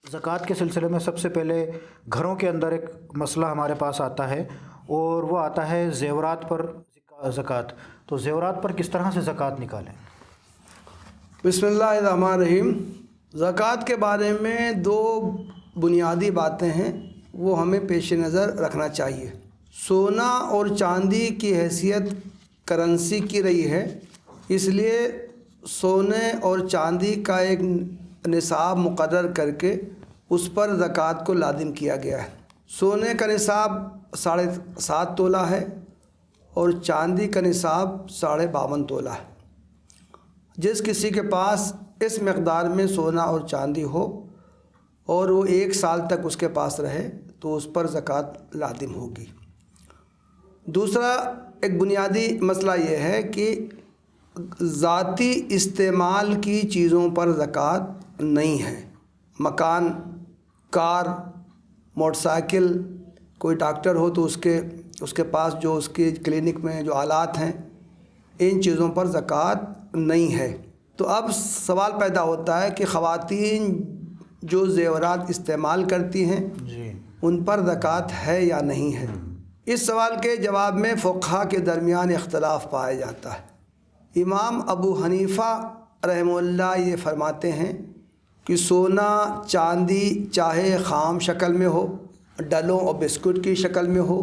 ज़कात के सिलसिले में सबसे पहले घरों के अंदर एक मसला हमारे पास आता है और वो आता है ज़ेवरात पर ज़कात। तो ज़ेवरात पर किस तरह से ज़कात निकालें? बिस्मिल्लाहिर्रहमानिर्रहीम। ज़कात के बारे में दो बुनियादी बातें हैं, वो हमें पेश नज़र रखना चाहिए। सोना और चांदी की हैसियत करेंसी की रही है, इसलिए सोने और चांदी का एक निसाब मुकर्रर करके उस पर ज़कात को लाजिम किया गया है। सोने का निसाब 7.5 तोला है और चांदी का निसाब 52.5 तोला है। जिस किसी के पास इस मकदार में सोना और चांदी हो और वो 1 साल तक उसके पास रहे तो उस पर ज़कात लाजिम होगी। दूसरा एक बुनियादी मसला ये है कि ज़ाती इस्तेमाल की चीज़ों पर ज़कात नहीं है। मकान, कार, मोटरसाइकिल, कोई डॉक्टर हो तो उसके पास जो उसके क्लिनिक में जो आलात हैं, इन चीज़ों पर ज़कात नहीं है। तो अब सवाल पैदा होता है कि ख़वातीन जो ज़ेवरात इस्तेमाल करती हैं जी, उन पर ज़कात है या नहीं है। इस सवाल के जवाब में फ़ुक़हा के दरमियान इख्तलाफ पाया जाता है। इमाम अबू हनीफ़ा रहमहुल्लाह ये फरमाते हैं कि सोना चांदी चाहे ख़ाम शक्ल में हो, डलों और बिस्कुट की शक्ल में हो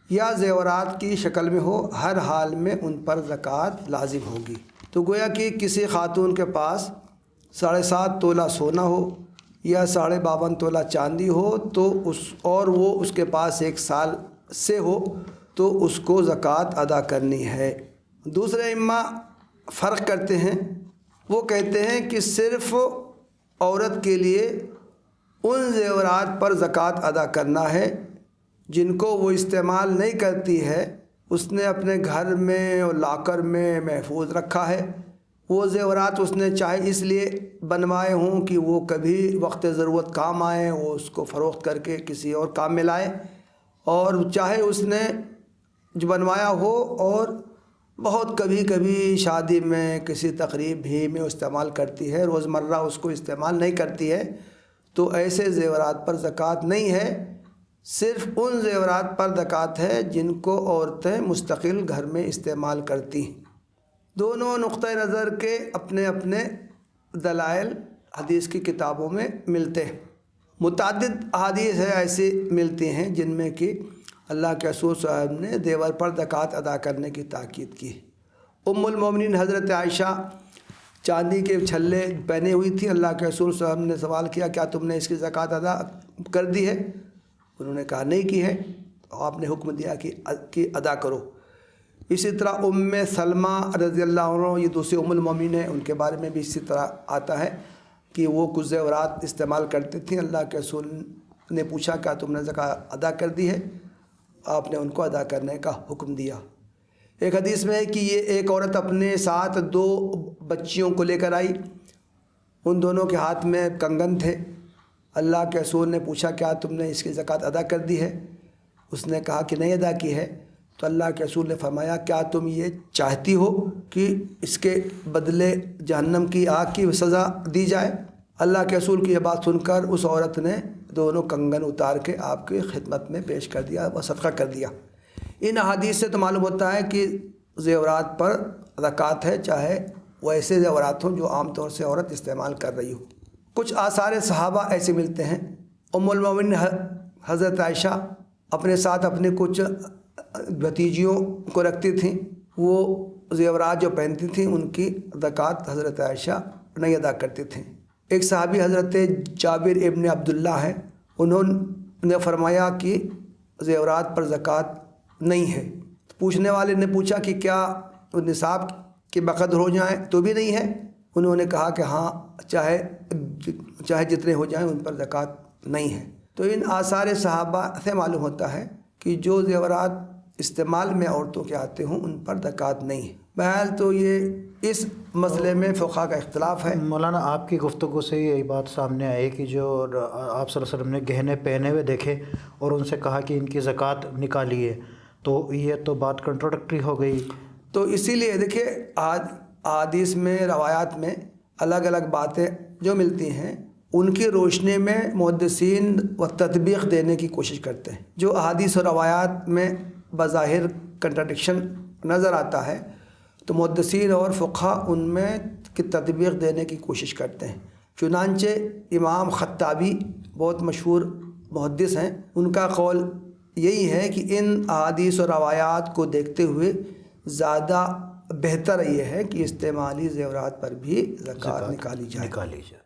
या ज़ेवरात की शक्ल में हो, हर हाल में उन पर ज़कात लाजिम होगी। तो गोया कि किसी खातून के पास 7.5 तोला सोना हो या 52.5 तोला चांदी हो तो वो उसके पास 1 साल से हो तो उसको ज़कात अदा करनी है। दूसरे इम्मा फ़र्क करते हैं, वो कहते हैं कि सिर्फ़ औरत के लिए उन ज़ेवरात पर ज़कात अदा करना है जिनको वो इस्तेमाल नहीं करती है, उसने अपने घर में और लाकर में महफूज रखा है। वो ज़ेवरात उसने चाहे इसलिए बनवाए हों कि वो कभी वक्त ज़रूरत काम आए, वो उसको फ़रोख्त करके किसी और काम में लाए, और चाहे उसने जो बनवाया हो और बहुत कभी कभी शादी में किसी तकरीब भी में इस्तेमाल करती है, रोज़मर्रा उसको इस्तेमाल नहीं करती है, तो ऐसे ज़ेवरात पर ज़कात नहीं है। सिर्फ़ उन ज़ेवरात पर ज़कात है जिनको औरतें मुस्तकिल घर में इस्तेमाल करती हैं। दोनों नुक्ते नज़र के अपने अपने दलाइल हदीस की किताबों में मिलते हैं। मुतअद्दिद अहादीस है ऐसी मिलती हैं जिनमें कि अल्लाह के रसूल साहब ने ज़ेवर पर ज़कात अदा करने की ताकीद की। उम्मुल मोमिनीन हज़रत आयशा चांदी के छल्ले पहने हुई थी। अल्लाह के रसूल साहब ने सवाल किया, क्या तुमने इसकी ज़कात अदा कर दी है? उन्होंने कहा नहीं की है। तो आपने हुक्म दिया कि अदा करो। इसी तरह उम्मे सलमा रज़ियल्लाहु अन्हा, ये दूसरी उम्मुल मोमिनीन है, उनके बारे में भी इसी तरह आता है कि वो कुछ ज़ेवरात इस्तेमाल करती थी। अल्लाह के रसूल ने पूछा, क्या तुमने ज़कात अदा कर दी है? आपने उनको अदा करने का हुक्म दिया। एक हदीस में है कि ये एक औरत अपने साथ 2 बच्चियों को लेकर आई, उन दोनों के हाथ में कंगन थे। अल्लाह के रसूल ने पूछा, क्या तुमने इसकी ज़कात अदा कर दी है? उसने कहा कि नहीं अदा की है। तो अल्लाह के रसूल ने फरमाया, क्या तुम ये चाहती हो कि इसके बदले जहन्नम की आग की सज़ा दी जाए? अल्लाह के रसूल की यह बात सुनकर उस औरत ने दोनों कंगन उतार के आपकी खिदमत में पेश कर दिया व सदका कर दिया। इन हदीस से तो मालूम होता है कि ज़ेवरात पर ज़कात है, चाहे वैसे ज़ेवरात हों जो आम तौर से औरत इस्तेमाल कर रही हो। कुछ आसार सहाबा ऐसे मिलते हैं। उम्मुल मोमिनीन हज़रत आयशा अपने साथ अपने कुछ भतीजियों को रखती थीं। वो ज़ेवरात जो पहनती थीं उनकी ज़कात हज़रत आयशा नहीं अदा करती थीं। एक सहाबी हज़रत जाबिर इब्न अब्दुल्ला हैं, उन्होंने फरमाया कि ज़ेवरात पर ज़कात नहीं है। तो पूछने वाले ने पूछा कि क्या निसाब के बक़द्र हो जाएं तो भी नहीं है? उन्होंने कहा कि हाँ, चाहे जितने हो जाएं उन पर ज़कात नहीं है। तो इन आसार सहाबा से मालूम होता है कि जो ज़ेवरात इस्तेमाल में औरतों के आते हों उन पर ज़कात नहीं है। बहरहाल तो ये इस मसले में फ़ुक़हा का इख्तिलाफ़ है। मौलाना, आपकी गुफ्तगू से यही बात सामने आई कि जो आप सल्लल्लाहु अलैहि वसल्लम ने गहने पहने हुए देखे और उनसे कहा कि इनकी ज़कात निकालिए, तो ये तो बात कंट्रोडिक्टरी हो गई। तो इसीलिए देखिए, आज हदीस में रवायात में अलग अलग बातें जो मिलती हैं ان کی روشنی میں محدثین و تطبیق دینے کی کوشش کرتے ہیں. جو احادیث و روایات میں بظاہر کنٹراڈکشن نظر آتا ہے تو محدثین اور فقہا ان میں کی تطبیق دینے کی کوشش کرتے ہیں. چنانچہ امام خطابی بہت مشہور محدث ہیں، ان کا قول یہی ہے کہ ان احادیث و روایات کو دیکھتے ہوئے زیادہ بہتر یہ ہے کہ استعمالی زیورات پر بھی زکوٰۃ نکالی جائے.